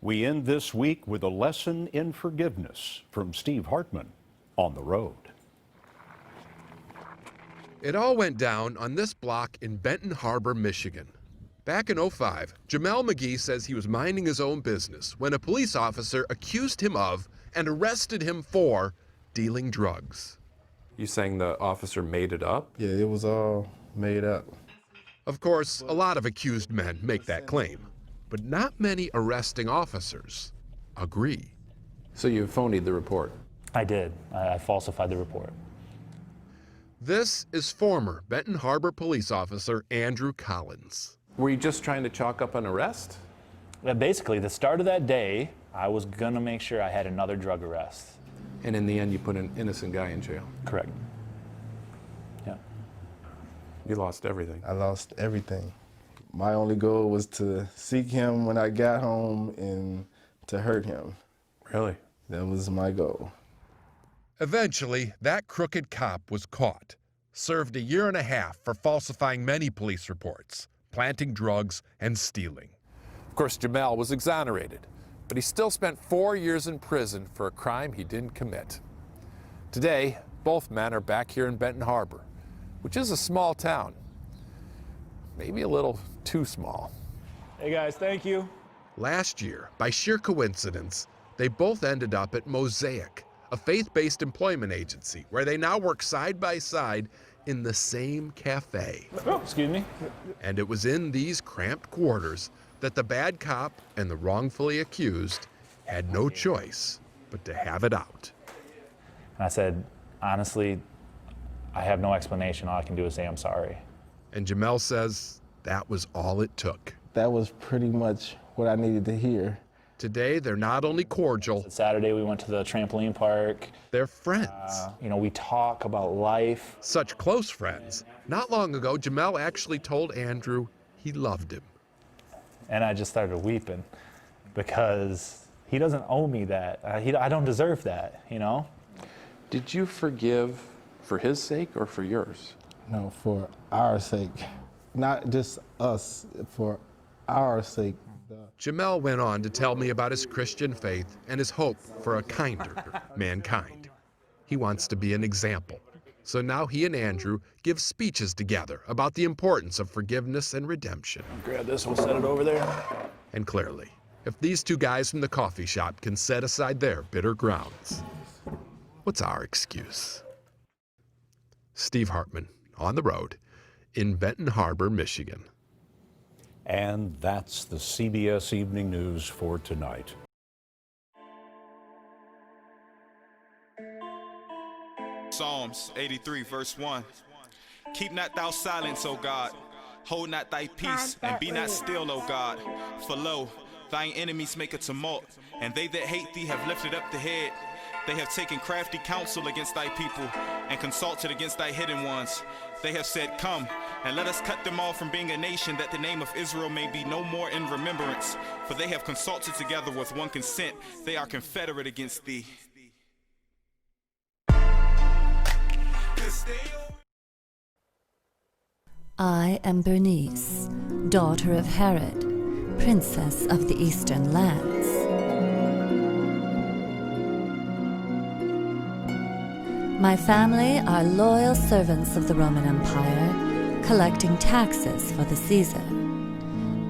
We end this week with a lesson in forgiveness from Steve Hartman on the road. It all went down on this block in Benton Harbor, Michigan. Back in '05, Jamel McGee says he was minding his own business when a police officer accused him of and arrested him for dealing drugs. You saying the officer made it up? Yeah, it was all made up. Of course, a lot of accused men make that claim, but not many arresting officers agree. So you phonied the report? I did. I falsified the report. This is former Benton Harbor police officer Andrew Collins. Were you just trying to chalk up an arrest? Basically, the start of that day, I was gonna make sure I had another drug arrest. And in the end, you put an innocent guy in jail? Correct. Yeah. You lost everything. I lost everything. My only goal was to seek him when I got home and to hurt him. Really? That was my goal. Eventually, that crooked cop was caught, served a year and a half for falsifying many police reports, planting drugs, and stealing. Of course, Jamel was exonerated, but he still spent 4 years in prison for a crime he didn't commit. Today, both men are back here in Benton Harbor, which is a small town. Maybe a little too small. Hey guys, thank you. Last year, by sheer coincidence, they both ended up at Mosaic, a faith-based employment agency where they now work side by side in the same cafe. Oh, excuse me. And it was in these cramped quarters that the bad cop and the wrongfully accused had no choice but to have it out. And I said, honestly, I have no explanation. All I can do is say I'm sorry. And Jamel says that was all it took. That was pretty much what I needed to hear. Today, they're not only cordial. Saturday, we went to the trampoline park. They're friends. We talk about life. Such close friends. Not long ago, Jamel actually told Andrew he loved him. And I just started weeping because he doesn't owe me that. I don't deserve that, you know? Did you forgive for his sake or for yours? No, for our sake. Not just us, for our sake. Jamel went on to tell me about his Christian faith and his hope for a kinder mankind. He wants to be an example. So now he and Andrew give speeches together about the importance of forgiveness and redemption. Grab this, we'll set it over there. And clearly, if these two guys from the coffee shop can set aside their bitter grounds, what's our excuse? Steve Hartman, on the road, in Benton Harbor, Michigan. And that's the CBS Evening News for tonight. Psalms 83, verse 1. Keep not thou silence, O God. Hold not thy peace, and be not still, O God. For lo, thine enemies make a tumult, and they that hate thee have lifted up the head. They have taken crafty counsel against thy people, and consulted against thy hidden ones. They have said, Come, and let us cut them off from being a nation, that the name of Israel may be no more in remembrance. For they have consulted together with one consent. They are confederate against thee. I am Bernice, daughter of Herod, princess of the eastern lands. My family are loyal servants of the Roman Empire, collecting taxes for the Caesar.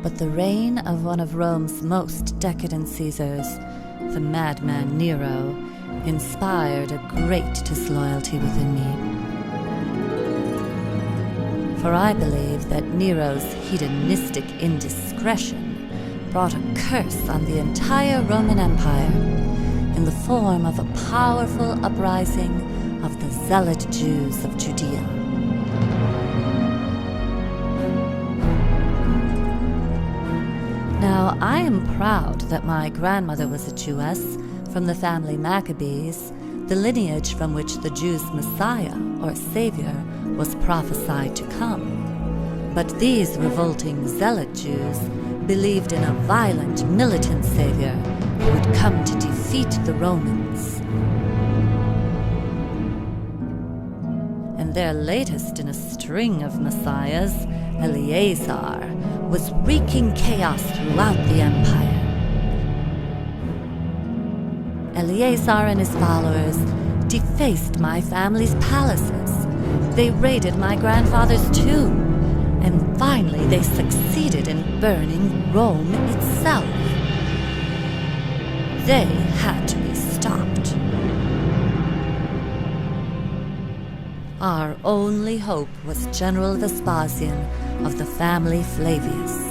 But the reign of one of Rome's most decadent Caesars, the madman Nero, inspired a great disloyalty within me. For I believe that Nero's hedonistic indiscretion brought a curse on the entire Roman Empire in the form of a powerful uprising of the zealot Jews of Judea. Now, I am proud that my grandmother was a Jewess from the family Maccabees, the lineage from which the Jews' Messiah, or Savior, was prophesied to come. But these revolting zealot Jews believed in a violent, militant Savior who would come to defeat the Romans. And their latest in a string of messiahs, Eleazar, was wreaking chaos throughout the empire. Eleazar and his followers defaced my family's palaces. They raided my grandfather's tomb. And finally, they succeeded in burning Rome itself. They had to be stopped. Our only hope was General Vespasian of the family Flavius.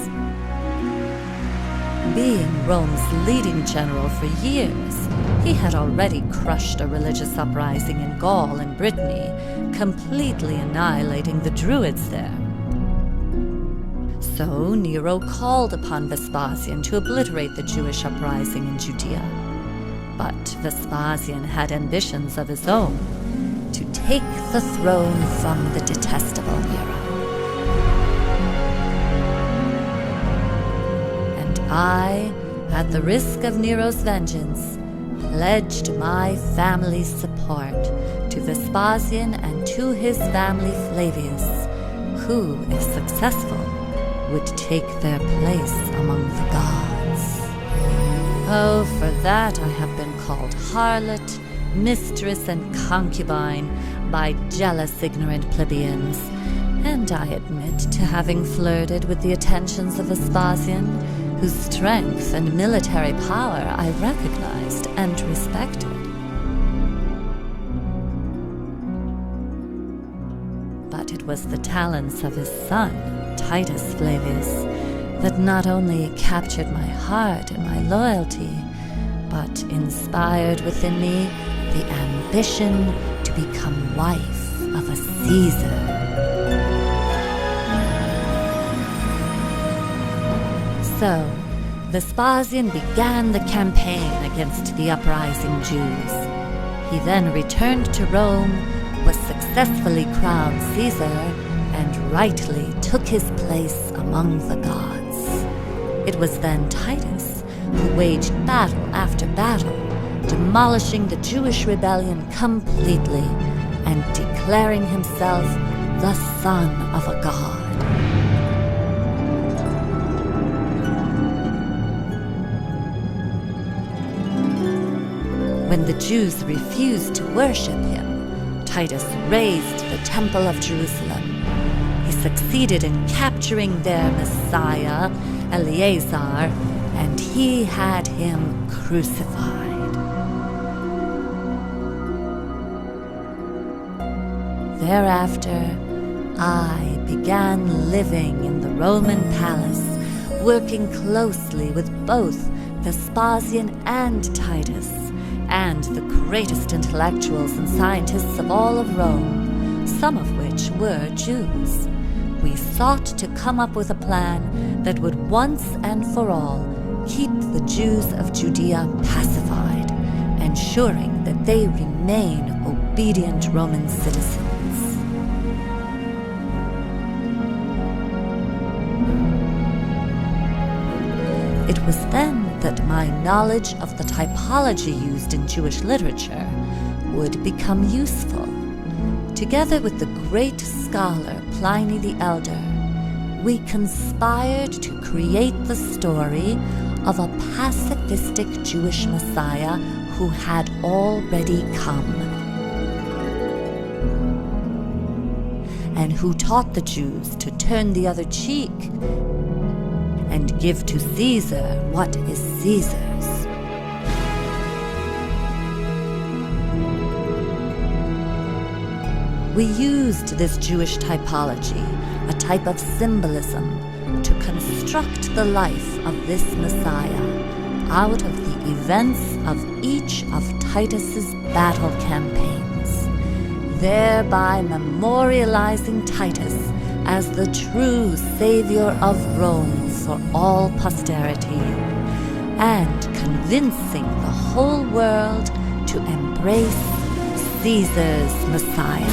Being Rome's leading general for years, he had already crushed a religious uprising in Gaul and Brittany, completely annihilating the Druids there. So Nero called upon Vespasian to obliterate the Jewish uprising in Judea. But Vespasian had ambitions of his own to take the throne from the detestable Nero. And I, at the risk of Nero's vengeance, pledged my family's support to Vespasian and to his family Flavius, who, if successful, would take their place among the gods. Oh, for that I have been called harlot, mistress, and concubine by jealous, ignorant plebeians, and I admit to having flirted with the attentions of Vespasian, whose strength and military power I recognized and respected. But it was the talents of his son, Titus Flavius, that not only captured my heart and my loyalty, but inspired within me the ambition to become wife of a Caesar. So, Vespasian began the campaign against the uprising Jews. He then returned to Rome, was successfully crowned Caesar, and rightly took his place among the gods. It was then Titus who waged battle after battle, demolishing the Jewish rebellion completely and declaring himself the son of a god. When the Jews refused to worship him, Titus razed the Temple of Jerusalem. He succeeded in capturing their Messiah, Eleazar, and he had him crucified. Thereafter, I began living in the Roman palace, working closely with both Vespasian and Titus, and the greatest intellectuals and scientists of all of Rome, some of which were Jews. We sought to come up with a plan that would once and for all keep the Jews of Judea pacified, ensuring that they remain obedient Roman citizens. It was then that my knowledge of the typology used in Jewish literature would become useful. Together with the great scholar Pliny the Elder, we conspired to create the story of a pacifistic Jewish Messiah who had already come, and who taught the Jews to turn the other cheek and give to Caesar what is Caesar's. We used this Jewish typology, a type of symbolism, to construct the life of this Messiah out of the events of each of Titus's battle campaigns, thereby memorializing Titus as the true savior of Rome for all posterity, and convincing the whole world to embrace Caesar's Messiah.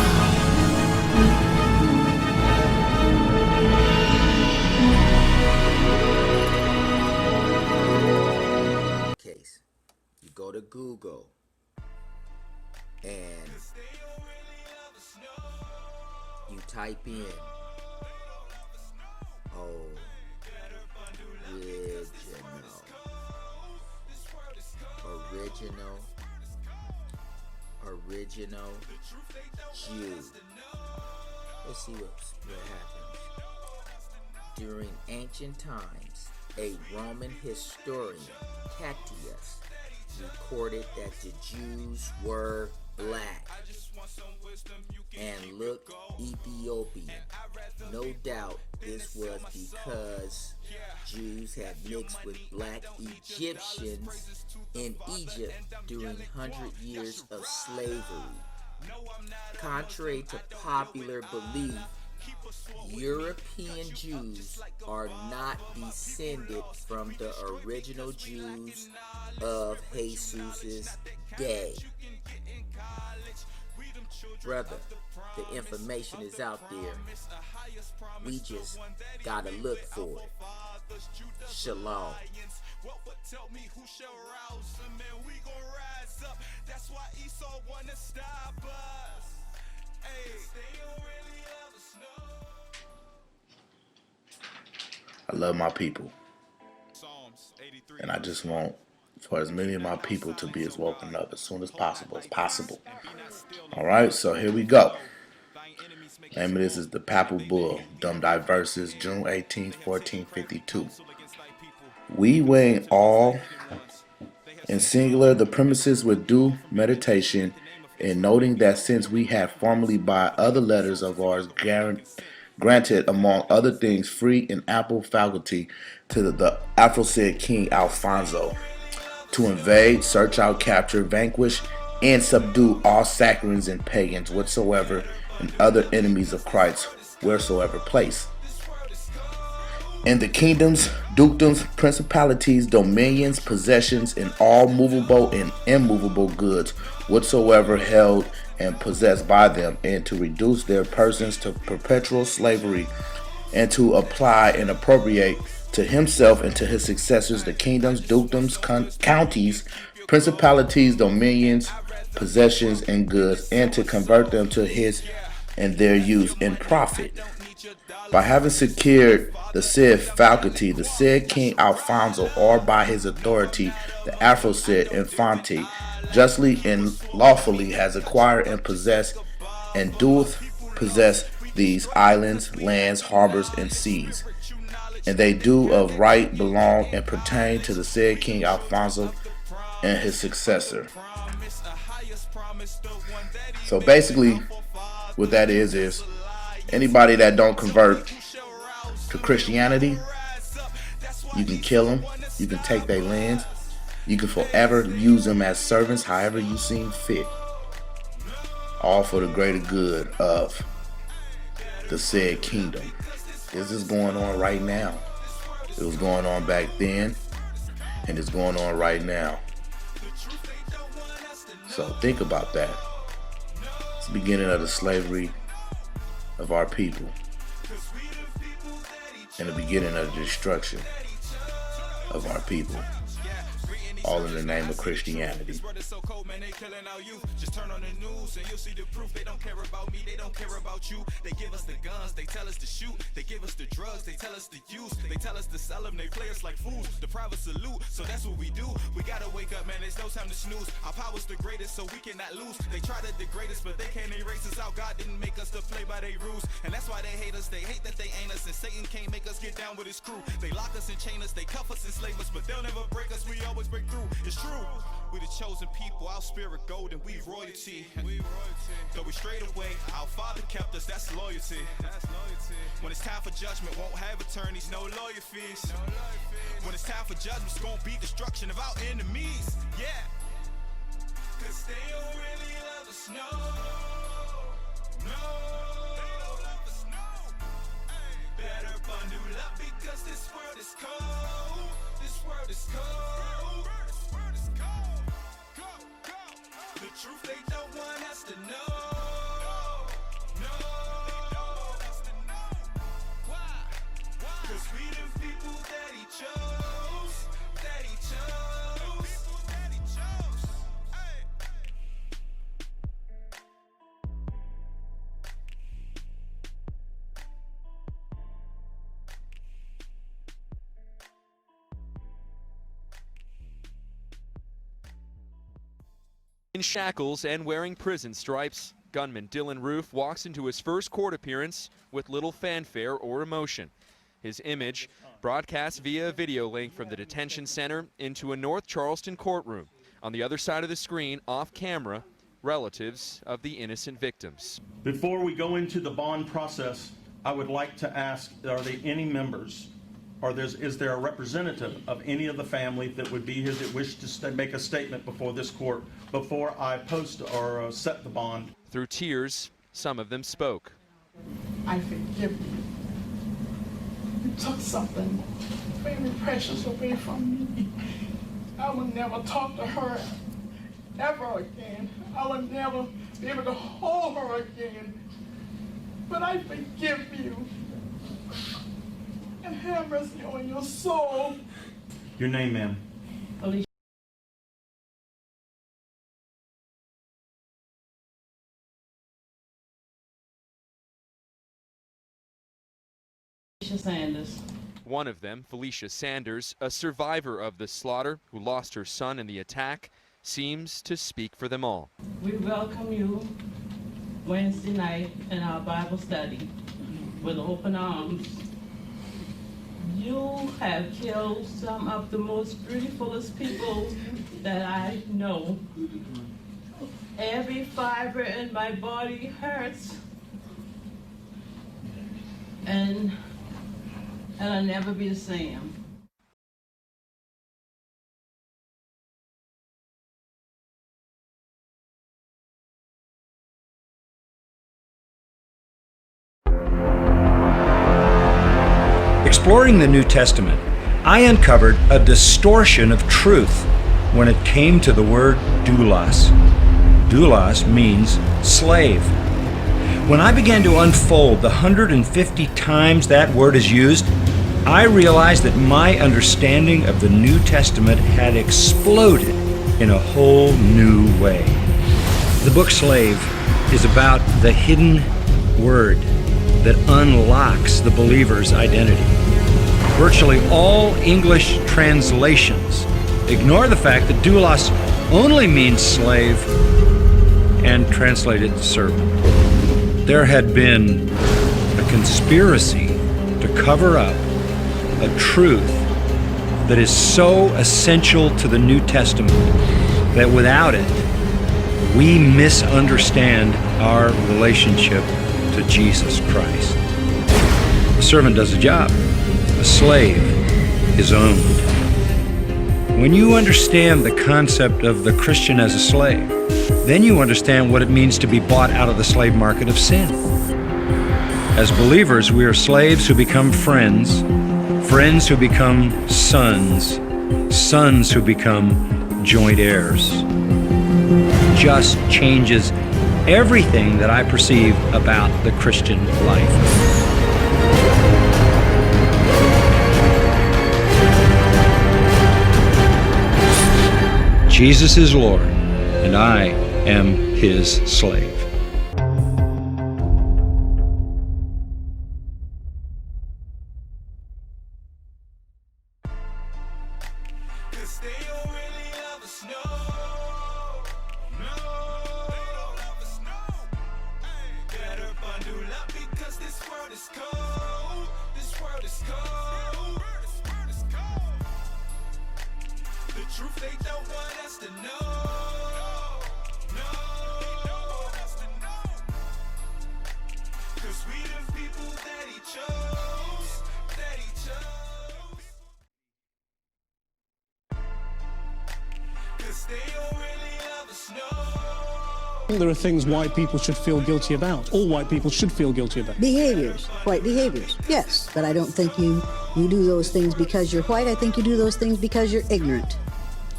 Case. You go to Google and you type in original original Jew. Let's see what happens. During ancient times, a Roman historian, Catius, recorded that the Jews were black and looked Ethiopian. No doubt this was because Jews had mixed with black Egyptians in Egypt during 100 years of slavery. Contrary to popular belief, European Jews are not descended from the original Jews of Jesus' day. Brother, the information is out there. We just gotta look for it. Shalom. I love my people, and I just want for as many of my people to be as woken up as soon as possible All right, so here we go. Name of this is The Papal Bull, Dumb Diverses, June 18, 1452. We weighing all in singular the premises with due meditation, and noting that since we have formerly by other letters of ours granted among other things free and ample faculty to the aforesaid King Alfonso to invade, search out, capture, vanquish, and subdue all Saccharins and pagans whatsoever and other enemies of Christ wheresoever placed. And the kingdoms, dukedoms, principalities, dominions, possessions, and all movable and immovable goods whatsoever held and possessed by them, and to reduce their persons to perpetual slavery, and to apply and appropriate to himself and to his successors the kingdoms, dukedoms, counties, principalities, dominions, possessions, and goods, and to convert them to his and their use and profit. By having secured the said faculty, the said King Alfonso, or by his authority, the aforesaid Infante, justly and lawfully has acquired and possessed, and doeth possess these islands, lands, harbors, and seas. And they do of right belong and pertain to the said King Alfonso and his successor. So basically, what that is anybody that don't convert to Christianity, you can kill them, you can take their lands, you can forever use them as servants however you seem fit. All for the greater good of the said kingdom. This is going on right now. It was going on back then, and it's going on right now. So think about that. It's the beginning of the slavery of our people, and the beginning of the destruction of our people, all in the name of Christianity. Just turn on the news and you'll see the proof. They don't care about me, they don't care about you. They give us the guns, they tell us to shoot. They give us the drugs, they tell us to use. They tell us to sell them, they play us like fools. The private salute, so that's what we do. We gotta wake up, man, there's no time to snooze. Our power's the greatest, so we cannot lose. They try to degrade us, but they can't erase us out. God didn't make us to play by their rules, and that's why they hate us. They hate that they ain't us, and Satan can't make us get down with his crew. They lock us and chain us, they cuff us and slave us, but they'll never break us. We always break through. It's true. We the chosen people, our spirit golden, we royalty. So we straight away, our Father kept us, that's loyalty. When it's time for judgment, won't have attorneys, no lawyer fees. When it's time for judgment, it's gonna be destruction of our enemies. Yeah. Cause they don't really love us, no. No. They don't love us, no. Better bundle up because this world is cold. This world is cold. The truth they don't want us to know. No. Why? Cause we the people that he chose. That he chose. That he chose. Hey. In shackles and wearing prison stripes, gunman Dylan Roof walks into his first court appearance with little fanfare or emotion. His image broadcast via a video link from the detention center into a North Charleston courtroom. On the other side of the screen, off camera, relatives of the innocent victims. Before we go into the bond process, I would like to ask, are there any members, or is there a representative of any of the family that would be here that wish to make a statement before this court before I post or set the bond? Through tears, some of them spoke. I forgive you. You took something very precious away from me. I will never talk to her ever again. I will never be able to hold her again. But I forgive you. And have mercy on your soul. Your name, ma'am? Alicia Sanders. One of them, Felicia Sanders, a survivor of the slaughter who lost her son in the attack, seems to speak for them all. We welcome you Wednesday night in our Bible study with open arms. You have killed some of the most beautifulest people that I know. Every fiber in my body hurts. And I'll never be the same. Exploring the New Testament, I uncovered a distortion of truth when it came to the word doulos. Doulos means slave. When I began to unfold the 150 times that word is used, I realized that my understanding of the New Testament had exploded in a whole new way. The book Slave is about the hidden word that unlocks the believer's identity. Virtually all English translations ignore the fact that doulos only means slave and translate it servant. There had been a conspiracy to cover up a truth that is so essential to the New Testament that without it, we misunderstand our relationship to Jesus Christ. A servant does a job. A slave is owned. When you understand the concept of the Christian as a slave, then you understand what it means to be bought out of the slave market of sin. As believers, we are slaves who become friends, friends who become sons, sons who become joint heirs. Just changes everything that I perceive about the Christian life. Jesus is Lord, and I am his slave. There are things white people should feel guilty about. All white people should feel guilty about. Behaviors, white behaviors, yes. But I don't think you do those things because you're white. I think you do those things because you're ignorant.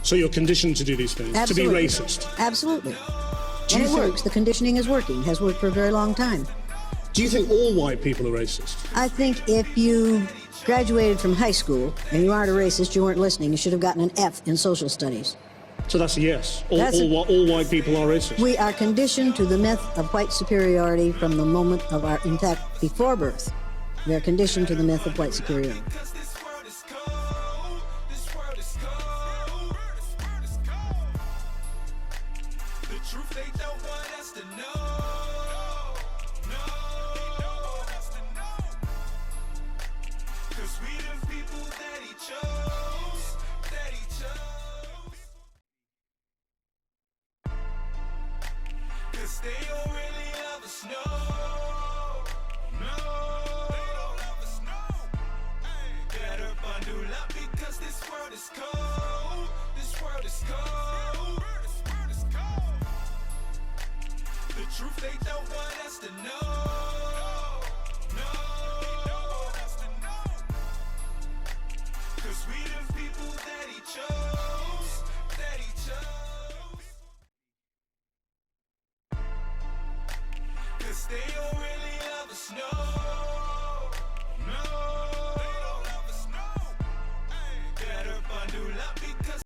So you're conditioned to do these things, Absolutely. to be racist? Absolutely. And it works. The conditioning is working, has worked for a very long time. Do you think all white people are racist? I think if you graduated from high school and you aren't a racist, you weren't listening, you should have gotten an F in social studies. So that's a yes. All white people are racist. We are conditioned to the myth of white superiority from the moment of our, in fact, before birth. We are conditioned to the myth of white superiority. truth they don't want us to know.